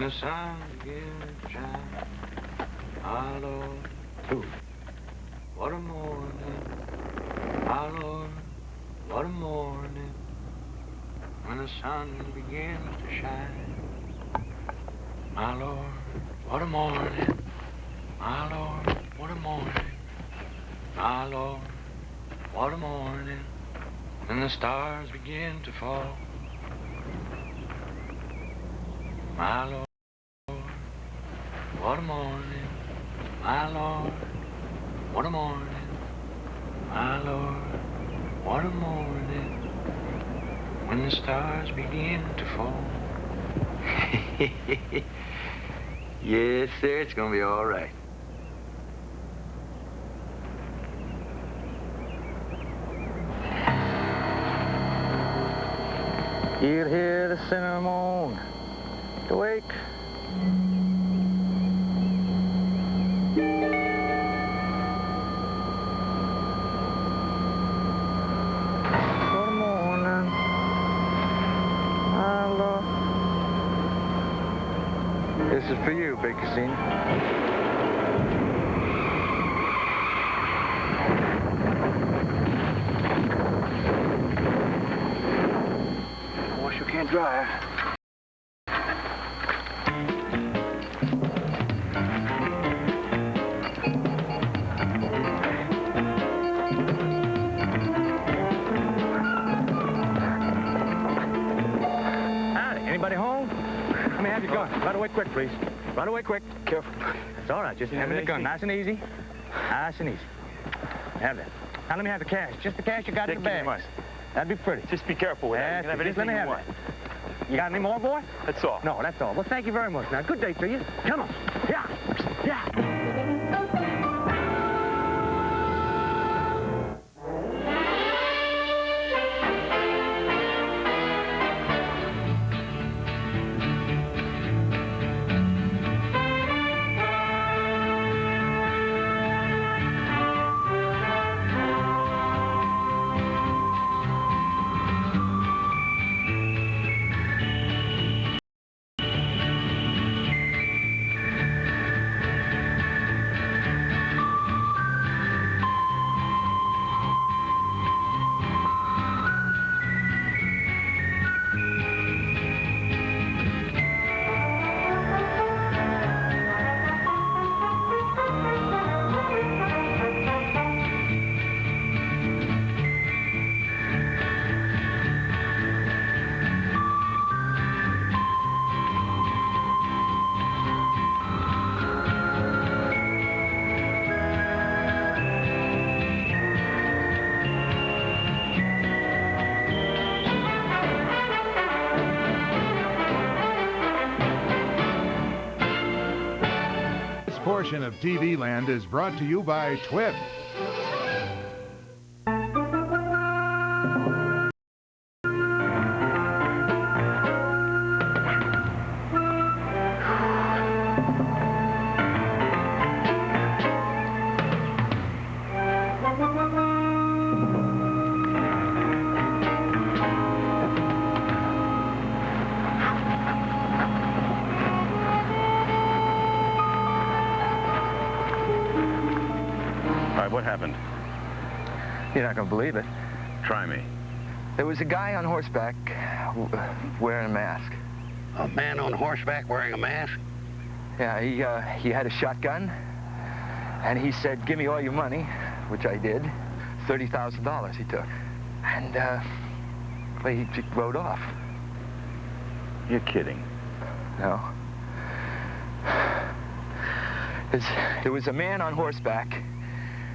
the sun begins to shine. Our Lord, what a morning. Our Lord, what a morning. When the sun begins to shine. My Lord, what a morning. My Lord, what a morning. My Lord, what a morning. When the stars begin to fall. My Lord, what a morning. My Lord, what a morning. My Lord, what a morning. When the stars begin to fall. Yes, sir, it's gonna be all right. You'll hear the sinner moan. Awake. Good morning. Hello. This is for you, Big Casino. Wash you can't dry. Anybody home? Let me have your gun. Right away quick, please. Right away quick. Careful. It's all right. Just have the gun. Nice and easy. Nice and easy. Have that. Now let me have the cash. Just the cash you got in the bag. That'd be pretty. Just be careful with that. You can have anything you want. You got any more, boy? That's all. No, that's all. Well, thank you very much. Now, good day to you. Come on. Yeah. Yeah. Portion of TV Land is brought to you by TWIP. What happened? You're not going to believe it. Try me. There was a guy on horseback wearing a mask. A man on horseback wearing a mask? Yeah, he had a shotgun, and he said, give me all your money, which I did. $30,000 he took. And, well, he just rode off. You're kidding. No. There was a man on horseback.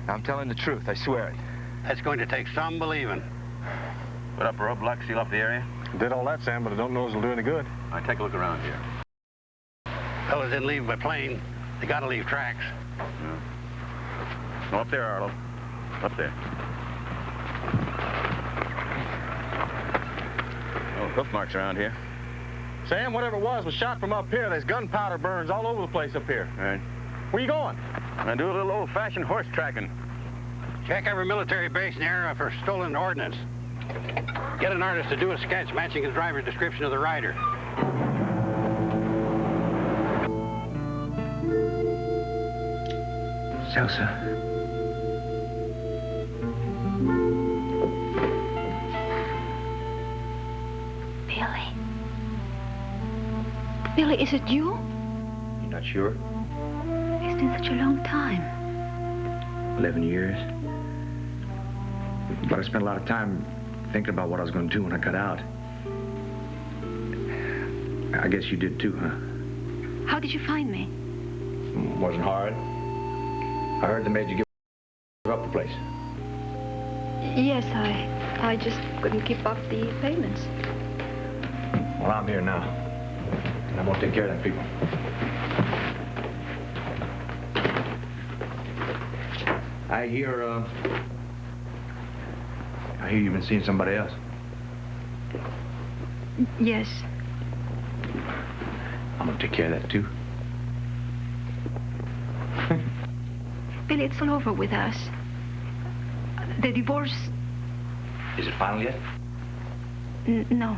I'm telling the truth, I swear it. That's going to take some believing. Put up a roadblock, seal off the area? Did all that, Sam, but I don't know if it'll do any good. All right, take a look around here. Fellas didn't leave by plane. They got to leave tracks. Yeah. No, up there, Arlo. Up there. Oh, hoof marks around here. Sam, whatever it was shot from up here. There's gunpowder burns all over the place up here. All right. Where you going? I do a little old-fashioned horse tracking. Check every military base in the area for stolen ordnance. Get an artist to do a sketch matching his driver's description of the rider. Celsa. Billy? Billy, is it you? You're not sure? It's been such a long time. 11 years. But I spent a lot of time thinking about what I was going to do when I got out. I guess you did too, huh? How did you find me? Wasn't hard. I heard they made you give up the place. Yes, I just couldn't keep up the payments. Well, I'm here now. And I'm going to take care of them people. I hear you've been seeing somebody else. Yes. I'm going to take care of that, too. Billy, it's all over with us. The divorce... Is it final yet? No.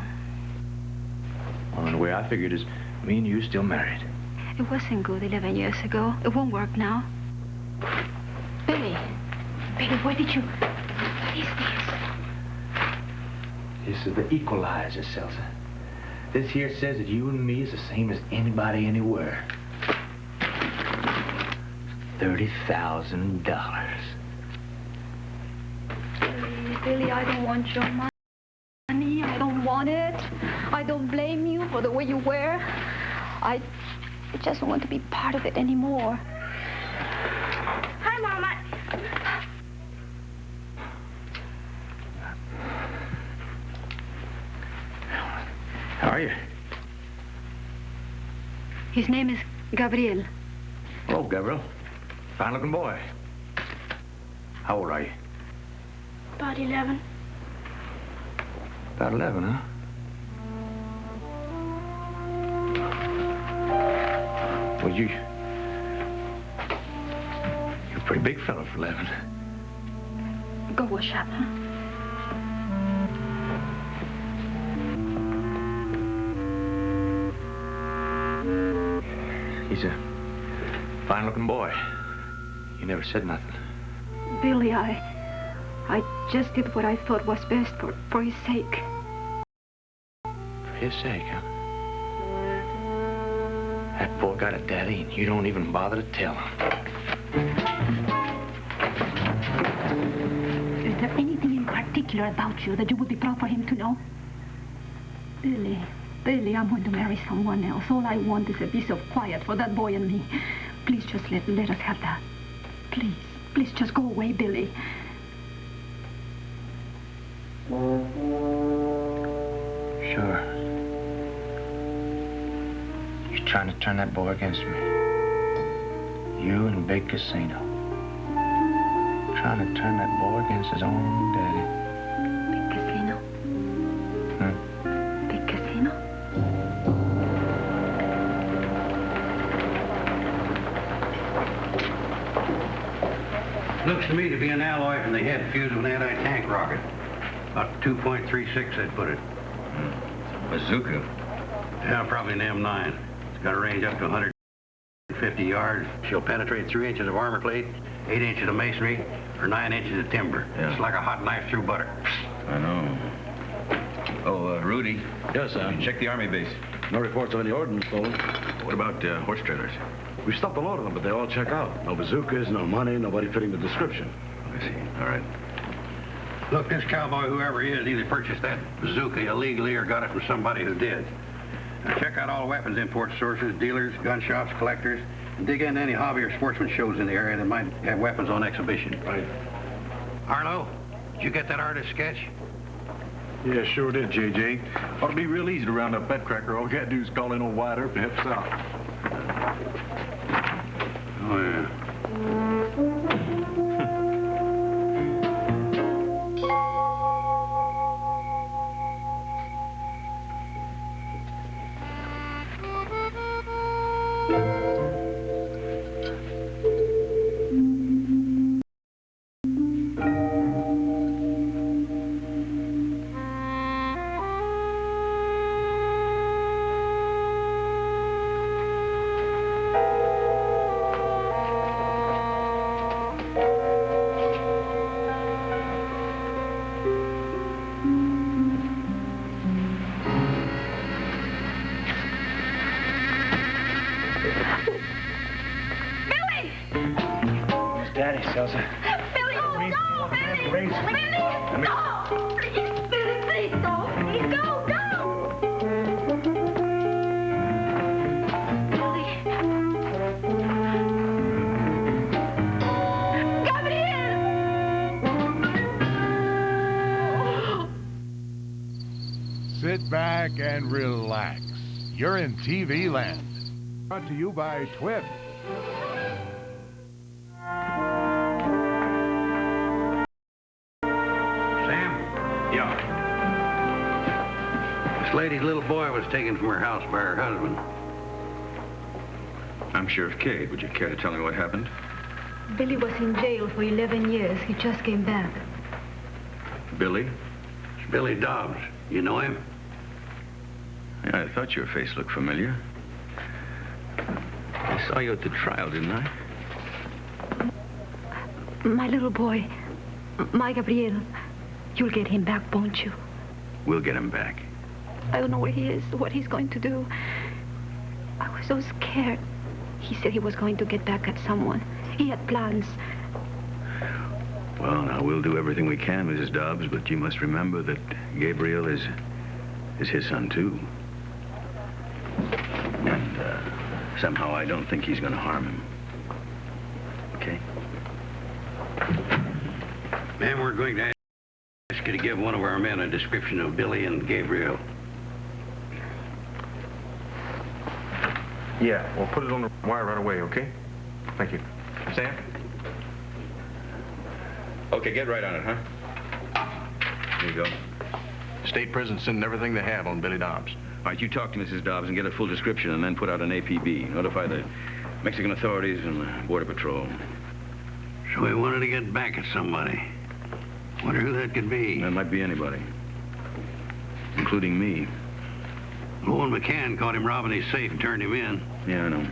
Well, the way I figured is me and you still married. It wasn't good 11 years ago. It won't work now. Billy. Billy, where did you... What is this? This is the equalizer, Celsa. This here says that you and me is the same as anybody anywhere. $30,000. Billy, I don't want your money. I don't want it. I don't blame you for the way you wear. I just don't want to be part of it anymore. Hi, Mama. How are you? His name is Gabriel. Hello, Gabriel. Fine-looking boy. How old are you? About 11. About 11, huh? Well, you're a pretty big fellow for 11. Go wash up, huh? He's a fine-looking boy. You never said nothing. Billy, I just did what I thought was best for his sake. For his sake, huh? That boy got a daddy, and you don't even bother to tell him. Is there anything in particular about you that you would be proud for him to know? Billy, I'm going to marry someone else. All I want is a piece of quiet for that boy and me. Please just let us have that. Please just go away, Billy. Sure. You're trying to turn that boy against me. You and Big Casino. Trying to turn that boy against his own daddy. Big Casino? Big Casino? Looks to me to be an alloy from the head fused with an anti-tank rocket. About 2.36, I'd put it. Bazooka. Yeah, probably an M9. It's got a range up to 150 yards. She'll penetrate 3 inches of armor plate, 8 inches of masonry, or 9 inches of timber. Yeah. It's like a hot knife through butter. I know. Oh, Rudy. Yes, sir. Check the Army base. No reports of any ordnance stolen. What about horse trailers? We stopped a load of them, but they all check out. No bazookas, no money, nobody fitting the description. I see. All right. Look, this cowboy, whoever he is, either purchased that bazooka illegally or got it from somebody who did. Now, check out all weapons import sources, dealers, gun shops, collectors, and dig into any hobby or sportsman shows in the area that might have weapons on exhibition. Right. Arlo, did you get that artist sketch? Yeah, sure did, J.J. Ought to be real easy to round up that cracker. All you gotta do is call in old Wide Earp and help us out. Oh, yeah. Elsa. Billy, oh, no! Billy! Billy! No! Please, Billy, please, go! Please, go! Go! Billy. Gabriel! Sit back and relax. You're in TV land. Brought to you by Twib. Sam? Yeah. This lady's little boy was taken from her house by her husband. I'm Sheriff Cade. Would you care to tell me what happened? Billy was in jail for 11 years. He just came back. Billy? It's Billy Dobbs. You know him? Yeah, I thought your face looked familiar. I saw you at the trial, didn't I? My little boy, my Gabriel, you'll get him back, won't you? We'll get him back. I don't know where he is, what he's going to do. I was so scared. He said he was going to get back at someone. He had plans. Well, now, we'll do everything we can, Mrs. Dobbs, but you must remember that Gabriel is his son, too. And, somehow I don't think he's going to harm him. Okay? Ma'am, we're going to ask you to give one of our men a description of Billy and Gabriel. Yeah, we'll put it on the wire right away, okay? Thank you. Sam? Okay, get right on it, huh? Here you go. State prison sending everything they have on Billy Dobbs. All right, you talk to Mrs. Dobbs and get a full description and then put out an APB. Notify the Mexican authorities and the Border Patrol. So he wanted to get back at somebody. Wonder who that could be. That might be anybody. Including me. Owen McCann caught him robbing his safe and turned him in. Yeah, I know.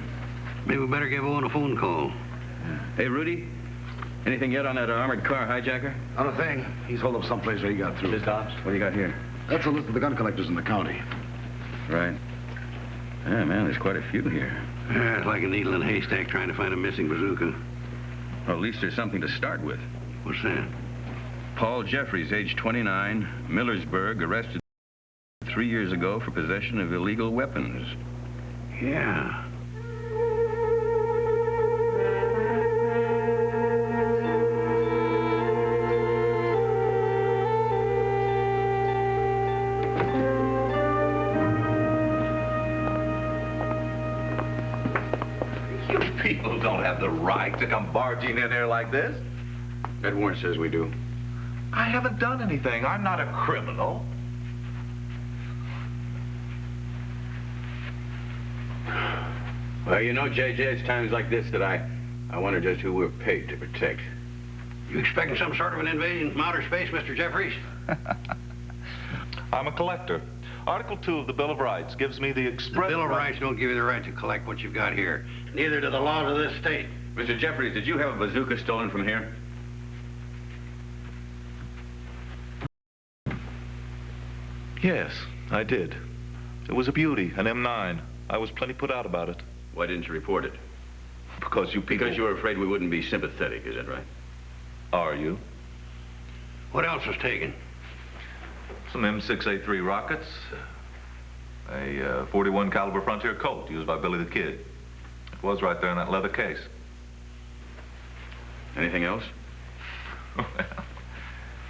Maybe we better give Owen a phone call. Yeah. Hey, Rudy, anything yet on that armored car hijacker? Not a thing. He's holed up someplace where he got through. Mrs. Dobbs, what do you got here? That's a list of the gun collectors in the county. Right. Yeah, man, there's quite a few here. Yeah, it's like a needle in a haystack trying to find a missing bazooka. Well, at least there's something to start with. What's that? Paul Jeffries, age 29, Millersburg, arrested 3 years ago for possession of illegal weapons. Yeah. People don't have the right to come barging in here like this. That warrant says we do. I haven't done anything. I'm not a criminal. Well, you know, JJ, it's times like this that I wonder just who we're paid to protect. You expecting some sort of an invasion from outer space, Mr. Jeffries? I'm a collector. Article 2 of the Bill of Rights gives me the express... The Bill of Rights don't give you the right to collect what you've got here. Neither do the laws of this state. Mr. Jeffries, did you have a bazooka stolen from here? Yes, I did. It was a beauty, an M9. I was plenty put out about it. Why didn't you report it? Because you people... Because you were afraid we wouldn't be sympathetic, is that right? Are you? What else was taken? Some M6A3 rockets, a .41 caliber Frontier Colt used by Billy the Kid. It was right there in that leather case. Anything else? Well,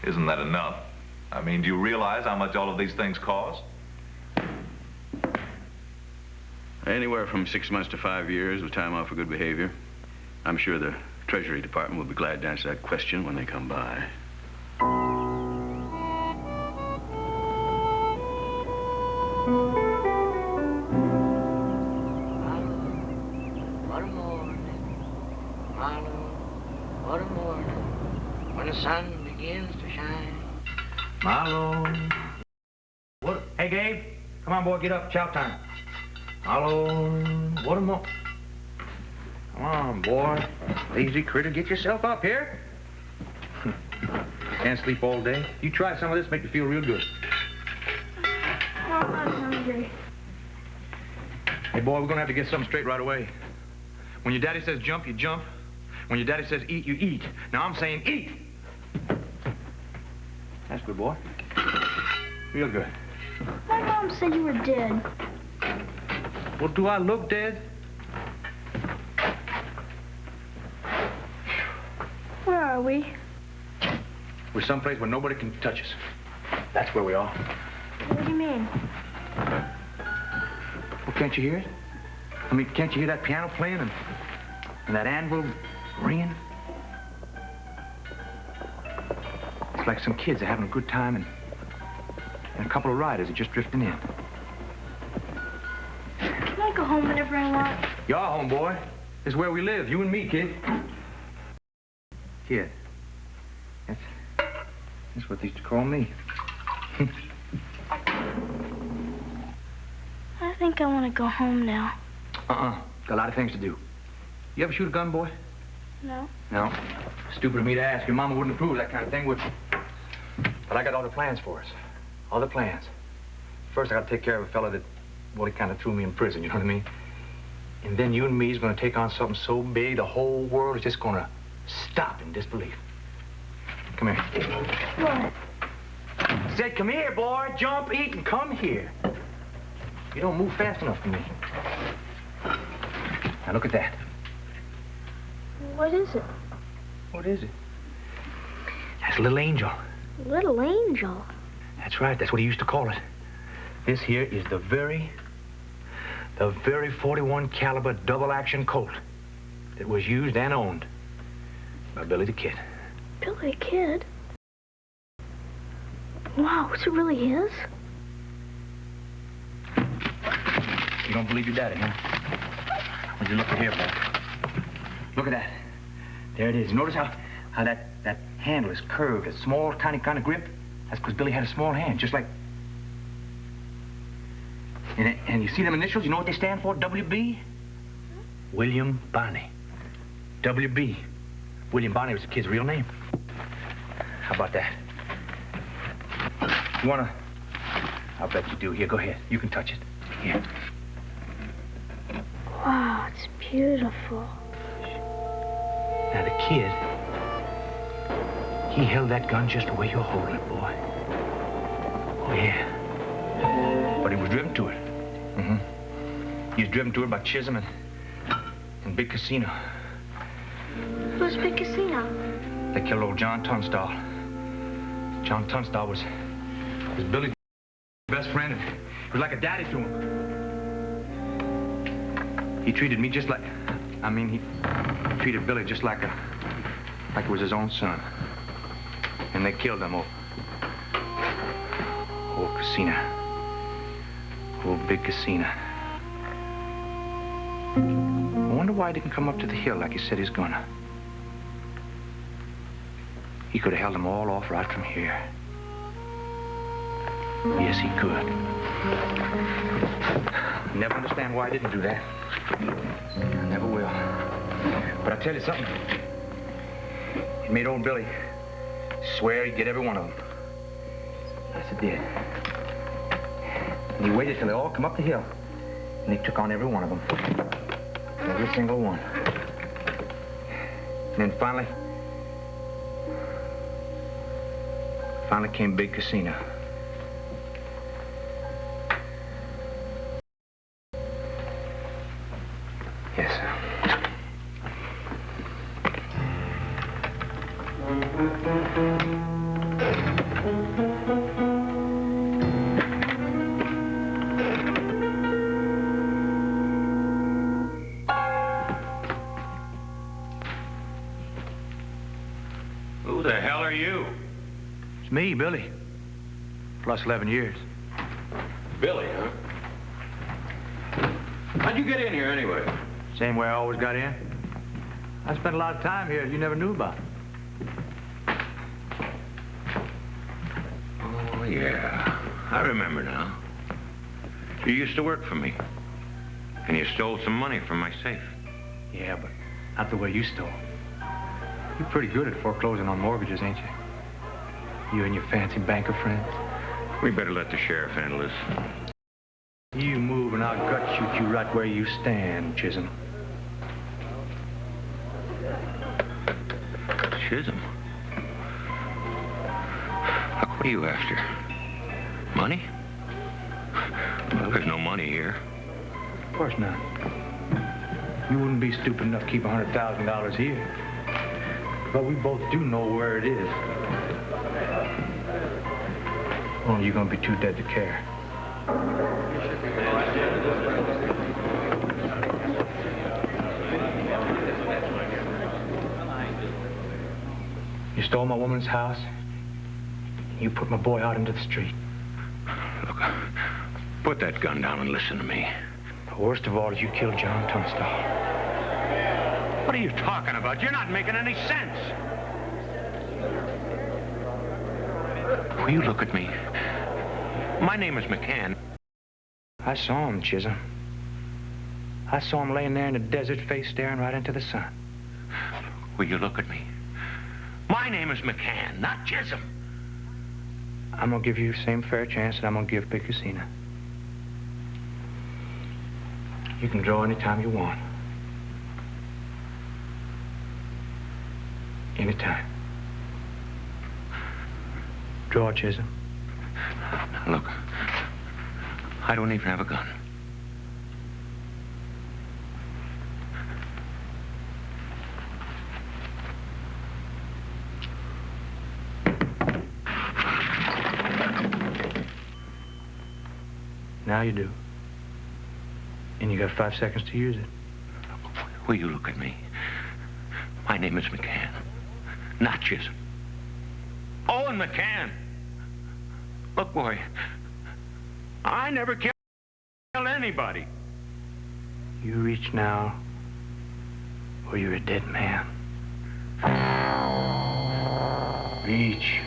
isn't that enough? I mean, do you realize how much all of these things cost? Anywhere from 6 months to 5 years with time off for good behavior. I'm sure the Treasury Department will be glad to answer that question when they come by. What a morning, Marlowe, what a morning, when the sun begins to shine. Marlowe. What? Hey, Gabe, come on, boy, get up, chow time. Marlowe, what a mo... Come on, boy. Lazy critter, get yourself up here. Can't sleep all day. You try some of this, make you feel real good. Oh, I'm hungry. Hey, boy, we're gonna have to get something straight right away. When your daddy says jump, you jump. When your daddy says eat, you eat. Now I'm saying eat. That's good, boy. Real good. My mom said you were dead. Well, do I look dead? Where are we? We're someplace where nobody can touch us. That's where we are. What do you mean? Well, can't you hear it? I mean, can't you hear that piano playing and that anvil ringing? It's like some kids are having a good time and a couple of riders are just drifting in. Can I go home whenever I want? You're home, boy. This is where we live, you and me, kid. Kid. That's what they used to call me. I think I want to go home now. Got a lot of things to do. You ever shoot a gun, boy? No. No. Stupid of me to ask. Your mama wouldn't approve of that kind of thing, would she? But I got all the plans for us. All the plans. First, I got to take care of a fella that, well, he kind of threw me in prison, you know what I mean? And then you and me is going to take on something so big, the whole world is just going to stop in disbelief. Come here. What? I said, come here, boy. Jump, eat, and come here. You don't move fast enough for me. Now, look at that. What is it? What is it? That's a little angel. Little angel? That's right. That's what he used to call it. This here is the very 41 caliber double-action Colt that was used and owned by Billy the Kid. Billy the Kid? Wow, is it really his? You don't believe your daddy, huh? Would you look at here, boy? Look at that. There it is. Notice how that handle is curved, a small, tiny kind of grip? That's because Billy had a small hand, just like... And you see them initials? You know what they stand for? WB? William Barney. WB. William Barney was the kid's real name. How about that? You wanna... I'll bet you do. Here, go ahead. You can touch it. Here. Wow, it's beautiful. Now, the kid, he held that gun just the way you're holding it, boy. Oh, yeah. But he was driven to it. He was driven to it by Chisholm and Big Casino. Who's Big Casino? They killed old John Tunstall. John Tunstall was Billy's best friend, and he was like a daddy to him. He treated me just like... I mean, he treated Billy just like it was his own son. And they killed him, old Casino. Old Big Casino. I wonder why he didn't come up to the hill like he said he's gonna. He could have held them all off right from here. Yes, he could. I'll never understand why I didn't do that. I never will. But I'll tell you something. It made old Billy swear he'd get every one of them. Yes, it did. And he waited till they all come up the hill. And he took on every one of them. Every single one. And then finally came Big Casino. Yes, sir. Who the hell are you? It's me, Billy. Plus 11 years. Billy, huh? How'd you get in here anyway? Same way I always got in. I spent a lot of time here you never knew about. Oh, yeah. I remember now. You used to work for me. And you stole some money from my safe. Yeah, but not the way you stole. You're pretty good at foreclosing on mortgages, ain't you? You and your fancy banker friends. We better let the sheriff handle this. You move and I'll gut shoot you right where you stand, Chisholm. Chisholm? Look, what are you after? Money? Well, there's no money here. Of course not. You wouldn't be stupid enough to keep $100,000 here. But we both do know where it is. Only you're gonna be too dead to care. You stole my woman's house. You put my boy out into the street. Look, put that gun down and listen to me. The worst of all is you killed John Tunstall. What are you talking about? You're not making any sense. Will you look at me? My name is McCann. I saw him, Chisholm. I saw him laying there in the desert, face staring right into the sun. Will you look at me? My name is McCann, not Chisholm. I'm gonna give you the same fair chance that I'm gonna give Big Casino. You can draw anytime you want. Anytime. Draw, Chisholm. Look, I don't even have a gun. Now you do. And you got 5 seconds to use it. Will you look at me? My name is McCann, not Chisholm. Owen McCann. Look, boy, I never killed anybody. You reach now, or you're a dead man. Reach.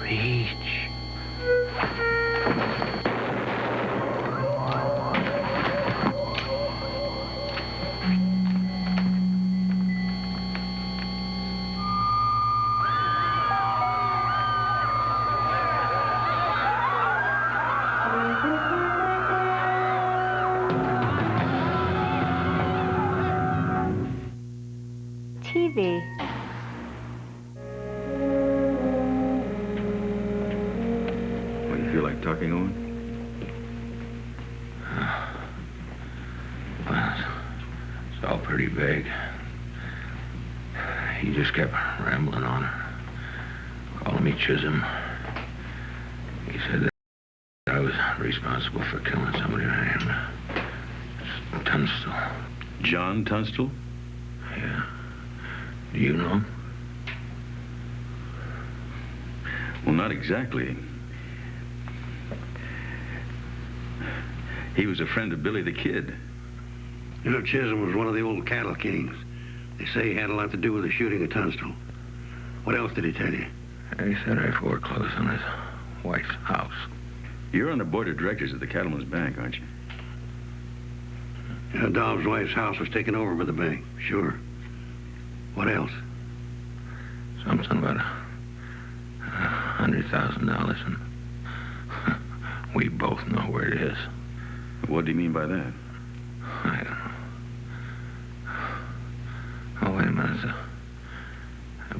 Reach. TV. What do you feel like talking, Owen? Well, it's all pretty vague. He just kept rambling on, calling me Chisholm. He said that I was responsible for killing somebody named Tunstall. John Tunstall? Yeah. Do you know him? Well, not exactly. He was a friend of Billy the Kid. You know, Chisholm was one of the old cattle kings. They say he had a lot to do with the shooting of Tunstall. What else did he tell you? He said I foreclosed on his wife's house. You're on the board of directors of the Cattleman's Bank, aren't you? Yeah, Dobbs' wife's house was taken over by the bank, sure. What else? Something about $100,000, and we both know where it is. What do you mean by that? I don't know. Oh, wait a minute. The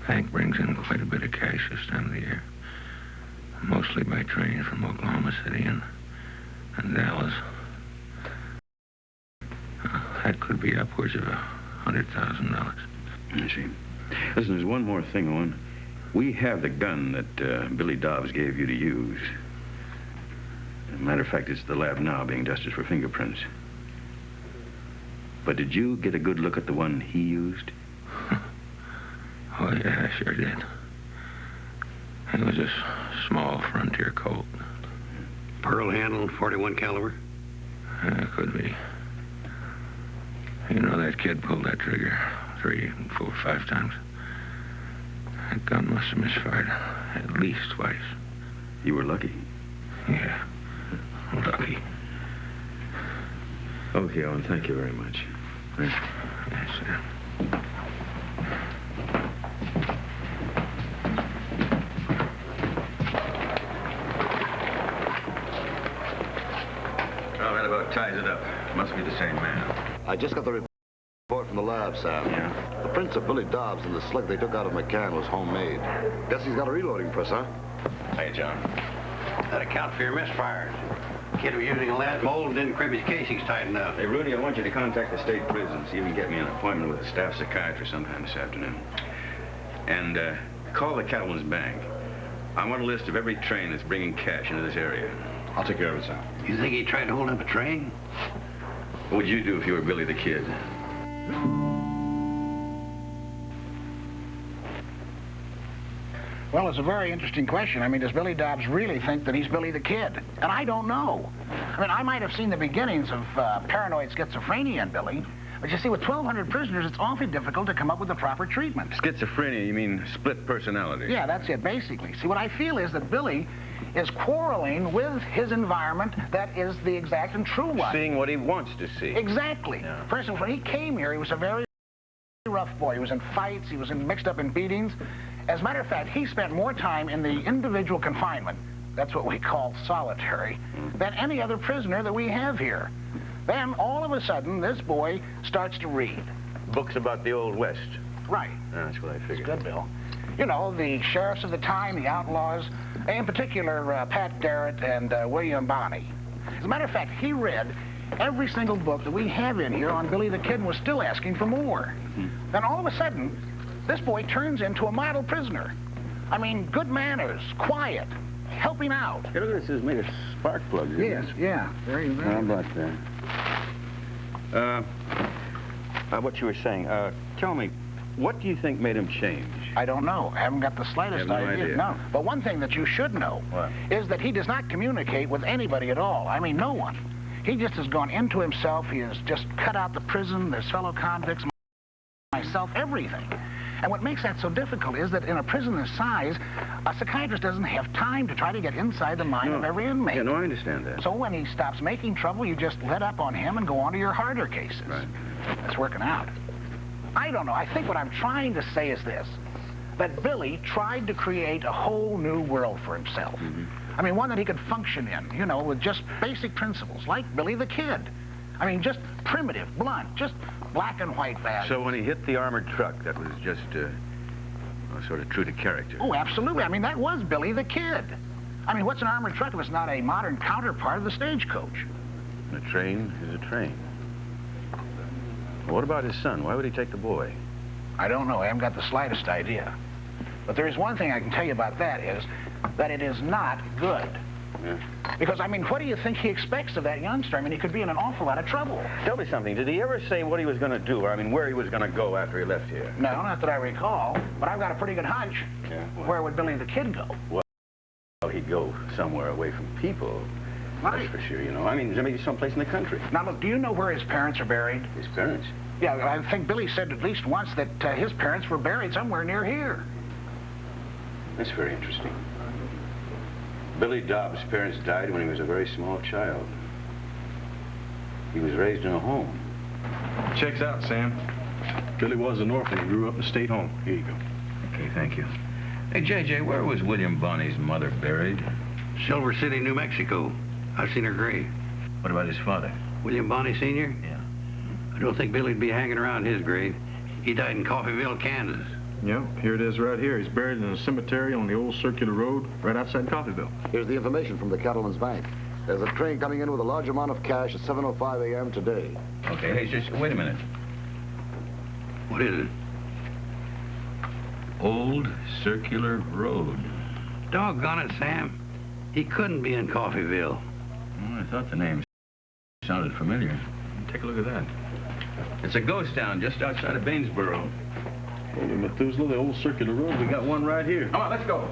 bank brings in quite a bit of cash this time of the year. Mostly by train from Oklahoma City and Dallas. That could be upwards of $100,000. I see. Listen, there's one more thing, Owen. We have the gun that Billy Dobbs gave you to use. As a matter of fact, it's at the lab now being dusted for fingerprints. But did you get a good look at the one he used? Oh, yeah, I sure did. It was a small Frontier Colt. Pearl handle, 41 caliber? Yeah, it could be. You know, that kid pulled that trigger 3, 4, 5 times. That gun must have misfired at least twice. You were lucky. Yeah, lucky. Okay, Owen, thank you very much. Thanks. Yes, sir. Well, that about ties it up. Must be the same man. I just got the report from the lab, Sam. Yeah. The prints of Billy Dobbs and the slug they took out of McCann was homemade. Guess he's got a reloading press, huh? Hey, John. That'd account for your misfires. Kid was using a lead mold and didn't crib his casings tight enough. Hey, Rudy, I want you to contact the state prison, see if you can get me an appointment with a staff psychiatrist sometime this afternoon. And call the Cattleman's Bank. I want a list of every train that's bringing cash into this area. I'll take care of it, Sam. You think he tried to hold up a train? What would you do if you were Billy the Kid? Well, it's a very interesting question. I mean, does Billy Dobbs really think that he's Billy the Kid? And I don't know. I mean, I might have seen the beginnings of paranoid schizophrenia in Billy, but you see, with 1,200 prisoners, it's awfully difficult to come up with the proper treatment. Schizophrenia, you mean split personality? Yeah, that's it, basically. See, what I feel is that Billy is quarreling with his environment that is the exact and true one. Seeing what he wants to see. Exactly. Yeah. For instance, when he came here, he was a very rough boy. He was in fights, he was mixed up in beatings. As a matter of fact, he spent more time in the individual confinement, that's what we call solitary, than any other prisoner that we have here. Then, all of a sudden, this boy starts to read. Books about the Old West. Right. That's what I figured. That's good, Bill. You know, the sheriffs of the time, the outlaws, in particular, Pat Garrett and William Bonney. As a matter of fact, he read every single book that we have in here on Billy the Kid and was still asking for more. Then all of a sudden, this boy turns into a model prisoner. I mean, good manners, quiet, helping out. Hey, look at this. It's made of spark plugs. Yes, yeah. Very, very. How about that? What you were saying, tell me, what do you think made him change? I don't know. I haven't got the slightest You have no idea. No. But one thing that you should know is that he does not communicate with anybody at all. I mean, no one. He just has gone into himself. He has just cut out the prison, his fellow convicts, myself, everything. And what makes that so difficult is that in a prison this size, a psychiatrist doesn't have time to try to get inside the mind of every inmate. Yeah, no, I understand that. So when he stops making trouble, you just let up on him and go on to your harder cases. Right. It's working out. I don't know. I think what I'm trying to say is this, that Billy tried to create a whole new world for himself. I mean, one that he could function in, you know, with just basic principles, like Billy the Kid. I mean, just primitive, blunt, just black and white values. So when he hit the armored truck, that was just sort of true to character. Oh, absolutely. I mean, that was Billy the Kid. I mean, what's an armored truck if it's not a modern counterpart of the stagecoach? A train is a train. Well, what about his son? Why would he take the boy? I don't know. I haven't got the slightest idea. But there is one thing I can tell you about that is that it is not good. Yeah. Because, I mean, what do you think he expects of that youngster? I mean, he could be in an awful lot of trouble. Tell me something. Did he ever say what he was going to do, or, I mean, where he was going to go after he left here? No, not that I recall. But I've got a pretty good hunch. Yeah. Where would Billy the Kid go? Well, he'd go somewhere away from people. Right. That's for sure, you know. I mean, maybe someplace in the country. Now, look, do you know where his parents are buried? His parents? Yeah, I think Billy said at least once that his parents were buried somewhere near here. That's very interesting. Billy Dobbs' parents died when he was a very small child. He was raised in a home. Checks out, Sam. Billy was an orphan. He grew up in a state home. Here you go. Okay, thank you. Hey, J.J., where was William Bonney's mother buried? Silver City, New Mexico. I've seen her grave. What about his father? William Bonney Sr.? Yeah. I don't think Billy'd be hanging around his grave. He died in Coffeyville, Kansas. Yep, here it is right here. He's buried in a cemetery on the old circular road right outside Coffeyville. Here's the information from the Cattleman's Bank. There's a train coming in with a large amount of cash at 7:05 a.m. today. Okay, hey, just wait a minute. What is it? Old Circular Road. Doggone it, Sam. He couldn't be in Coffeyville. Well, I thought the name sounded familiar. Take a look at that. It's a ghost town just outside of Bainesboro. Holy Methuselah, the old circular road. We got one right here. Come on, let's go.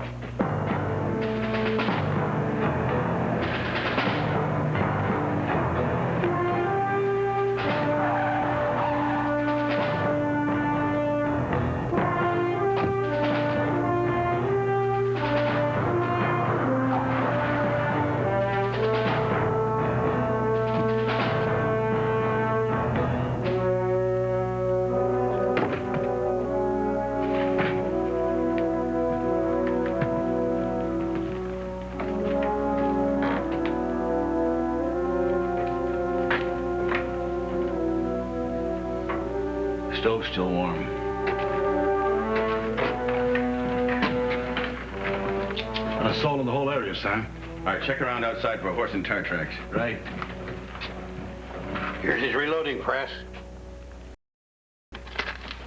Stove's still warm. Not a soul in the whole area, Sam. All right, check around outside for horse and tar tracks. Right. Here's his reloading press.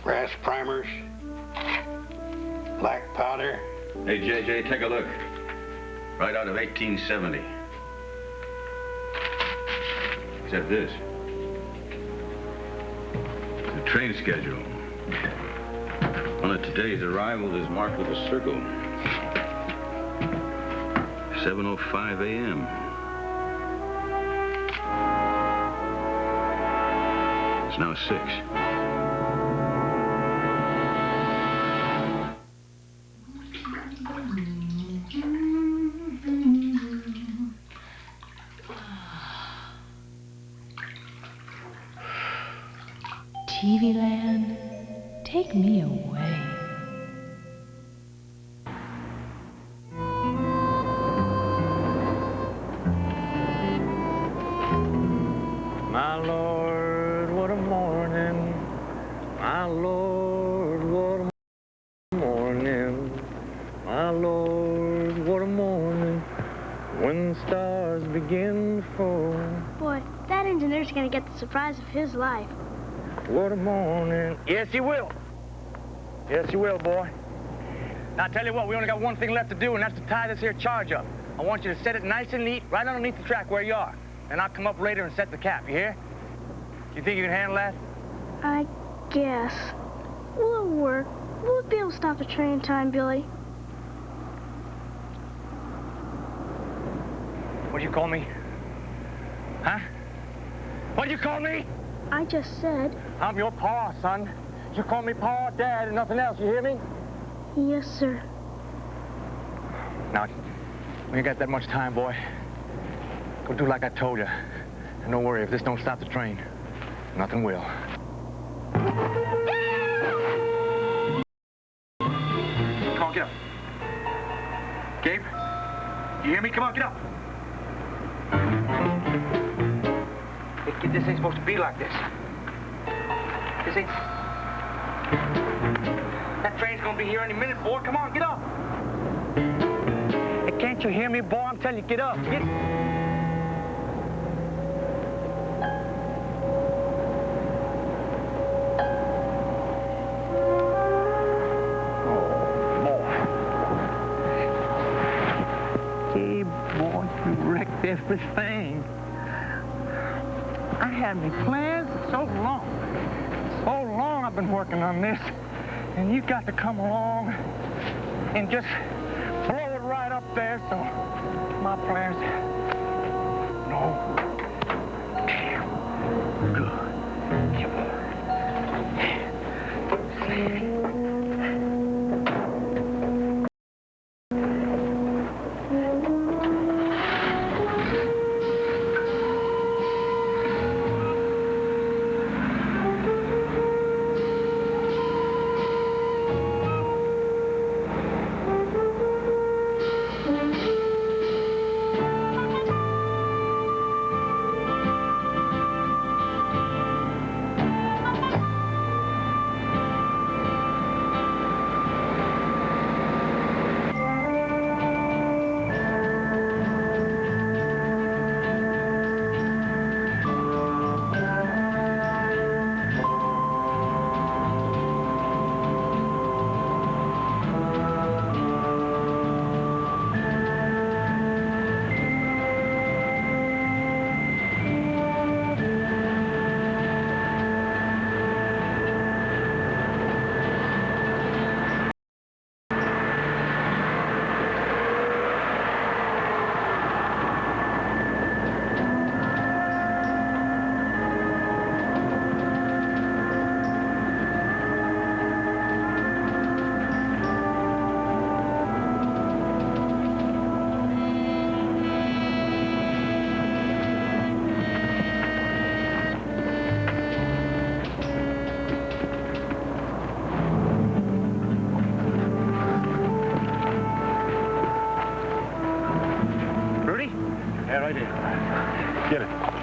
Brass primers. Black powder. Hey, JJ, take a look. Right out of 1870. Except this. The train schedule. One of today's arrivals is marked with a circle. 7:05 a.m. It's now 6. TV land, take me away. My Lord, what a morning. My Lord, what a morning. My Lord, what a morning. When the stars begin to fall. Boy, that engineer's gonna get the surprise of his life. What a morning. Yes, you will. Yes, you will, boy. Now, I tell you what, we only got one thing left to do, and that's to tie this here charge up. I want you to set it nice and neat right underneath the track where you are. Then I'll come up later and set the cap, you hear? You think you can handle that? I guess. We'll work. We'll be able to stop the train in time, Billy. What do you call me? Huh? What do you call me? I just said. I'm your pa, son. You call me pa, dad, and nothing else, you hear me? Yes, sir. Now, we ain't got that much time, boy. Go do like I told you. And don't worry, if this don't stop the train, nothing will. Come on, get up. Gabe, you hear me? Come on, get up. Hey, kid, this ain't supposed to be like this. This ain't... That train's gonna be here any minute, boy. Come on, get up. Hey, can't you hear me, boy? I'm telling you, get up. Get... Everything. I had me plans for so long. So long I've been working on this. And you got to come along and just blow it right up there so my plans... No. Good.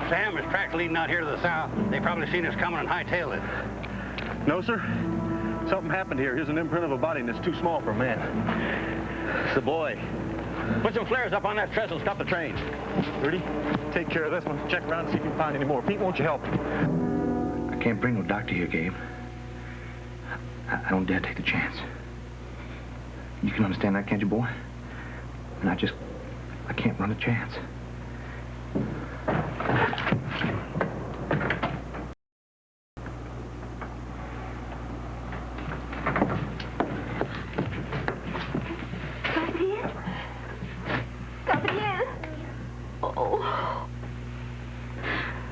Sam, there's tracks leading out here to the south. They probably seen us coming and hightailed it. No, sir. Something happened here. Here's an imprint of a body, and it's too small for a man. It's the boy. Put some flares up on that trestle. Stop the train. Rudy, take care of this one. Check around and see if you can find any more. Pete, won't you help? I can't bring no doctor here, Gabe. I don't dare take the chance. You can understand that, can't you, boy? And I can't run a chance.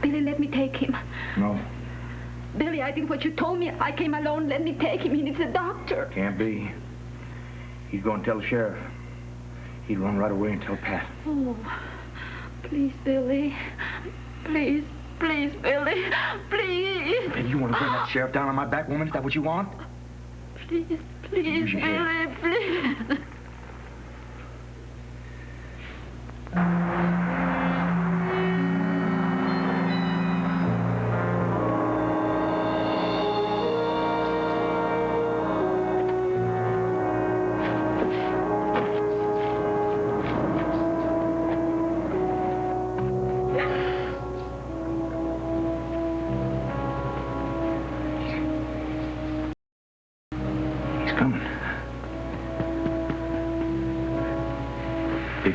Billy, let me take him. No. Billy, I think what you told me, I came alone. Let me take him. He needs a doctor. Can't be. He'd go and tell the sheriff. He'd run right away and tell Pat. Oh, please, Billy. Please, please, Billy. Please. And you want to bring that sheriff down on my back, woman? Is that what you want? Please, please, Billy, please.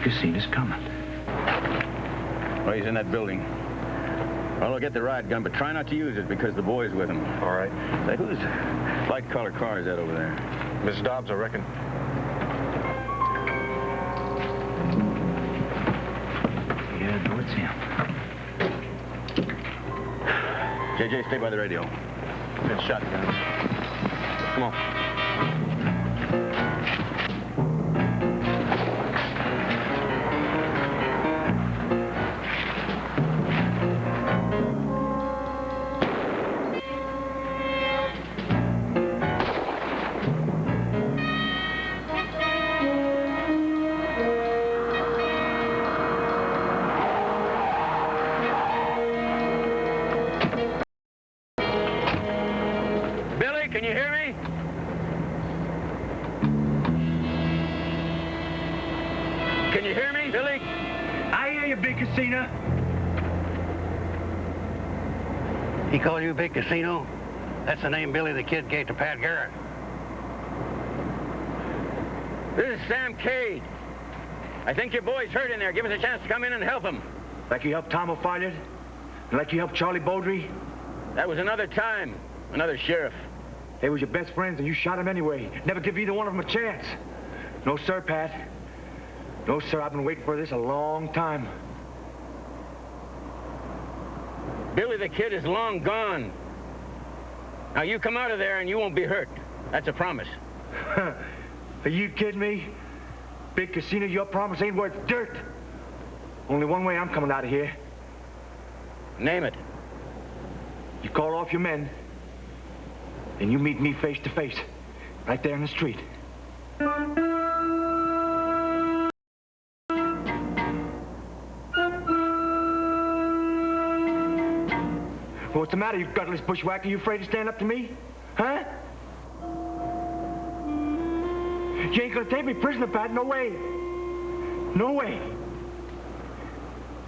Casino's coming. Well, he's in that building. Well, I'll get the riot gun, but try not to use it because the boy's with him. All right. Say, whose light-colored car is that over there? Miss Dobbs, I reckon. Yeah, no, it's him. JJ, stay by the radio. Good shotgun. Come on. Can you hear me? Can you hear me, Billy? I hear you, Big Casino. He called you Big Casino? That's the name Billy the Kid gave to Pat Garrett. This is Sam Cade. I think your boy's hurt in there. Give us a chance to come in and help him. Like you helped Tom O'Fallon? Like you helped Charlie Beaudry? That was another time. Another sheriff. They was your best friends, and you shot him anyway. Never give either one of them a chance. No, sir, Pat. No, sir, I've been waiting for this a long time. Billy the Kid is long gone. Now, you come out of there, and you won't be hurt. That's a promise. Are you kidding me? Big Casino, your promise ain't worth dirt. Only one way I'm coming out of here. Name it. You call off your men, and you meet me face to face, right there in the street. What's the matter, you gutless bushwhacker? You afraid to stand up to me? Huh? You ain't gonna take me prisoner, Pat. No way. No way.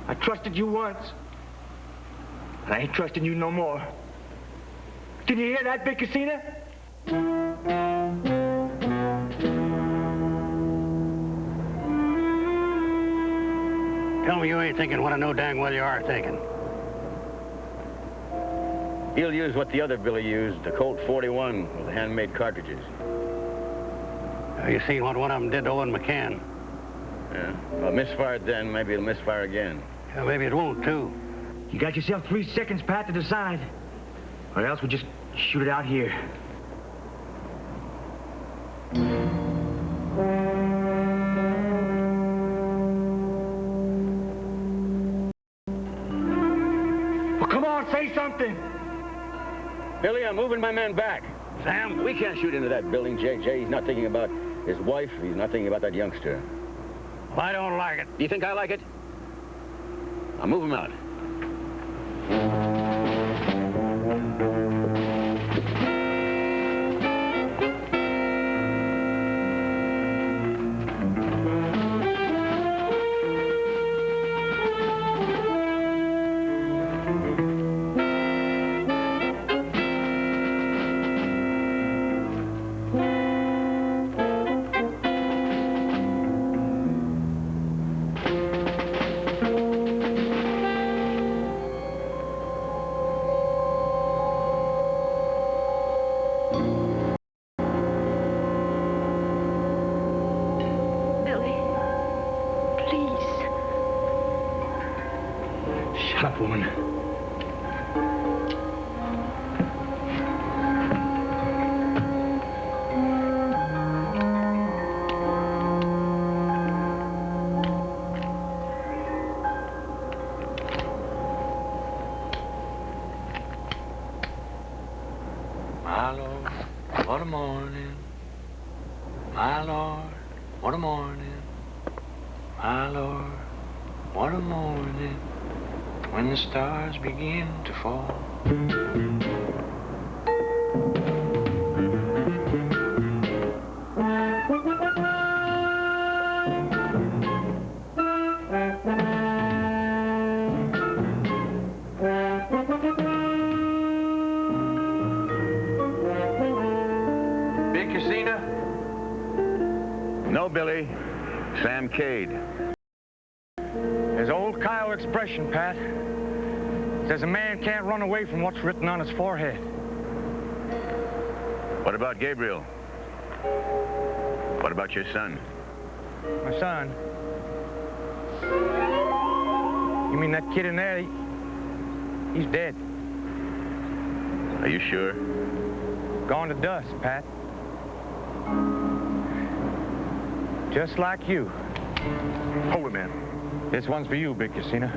I trusted you once. I ain't trusting you no more. Can you hear that, Big Casino? Tell me you ain't thinking what I know dang well you are thinking. He'll use what the other Billy used, the Colt 41 with the handmade cartridges. You seen what one of them did to Owen McCann? Yeah. Well, it misfired then. Maybe it'll misfire again. Yeah, maybe it won't, too. You got yourself 3 seconds, Pat, to decide. Or else we'll just shoot it out here. Well, come on, say something. Billy, I'm moving my men back. Sam, we can't shoot into that building, JJ. He's not thinking about his wife. He's not thinking about that youngster. Well, I don't like it. Do you think I like it? I'll move him out. woman. My Lord, what a morning. My Lord, what a morning. My Lord, what a morning. When the stars begin to fall. Big casino? No, Billy. Sam Cade. There's an old Kyle expression, Pat. Says a man can't run away from what's written on his forehead. What about Gabriel? What about your son? My son? You mean that kid in there? He's dead. Are you sure? Gone to dust, Pat. Just like you. Hold it, man. This one's for you, Big Casino.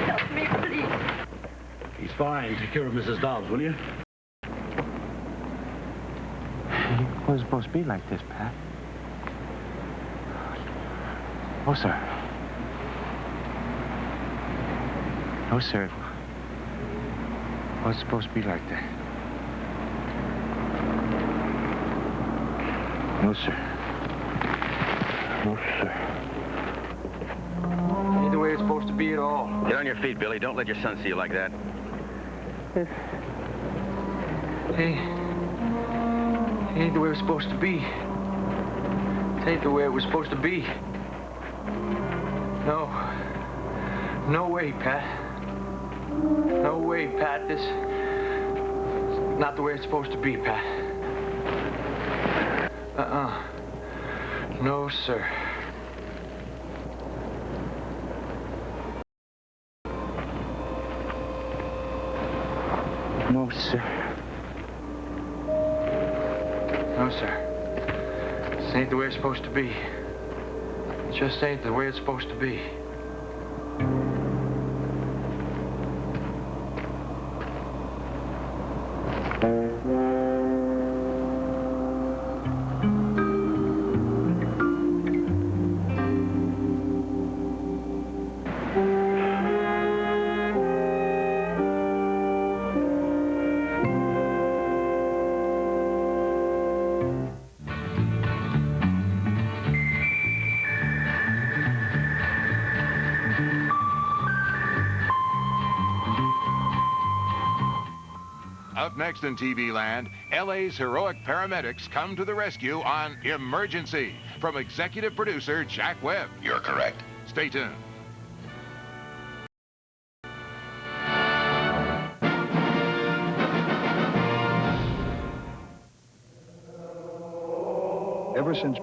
Help me, please. He's fine. Take care of Mrs. Dobbs, will you? It wasn't supposed to be like this, Pat. No, sir. No, sir. It wasn't supposed to be like that. No, sir. No, sir. Ain't the way it's supposed to be at all. Get on your feet, Billy. Don't let your son see you like that. Hey. It ain't the way it was supposed to be. It ain't the way it was supposed to be. No. No way, Pat. No way, Pat. This is not the way it's supposed to be, Pat. No, sir. No, sir. No, sir. This ain't the way it's supposed to be. It just ain't the way it's supposed to be. Up next in TV land, LA's heroic paramedics come to the rescue on Emergency from executive producer Jack Webb. You're correct. Stay tuned. Ever since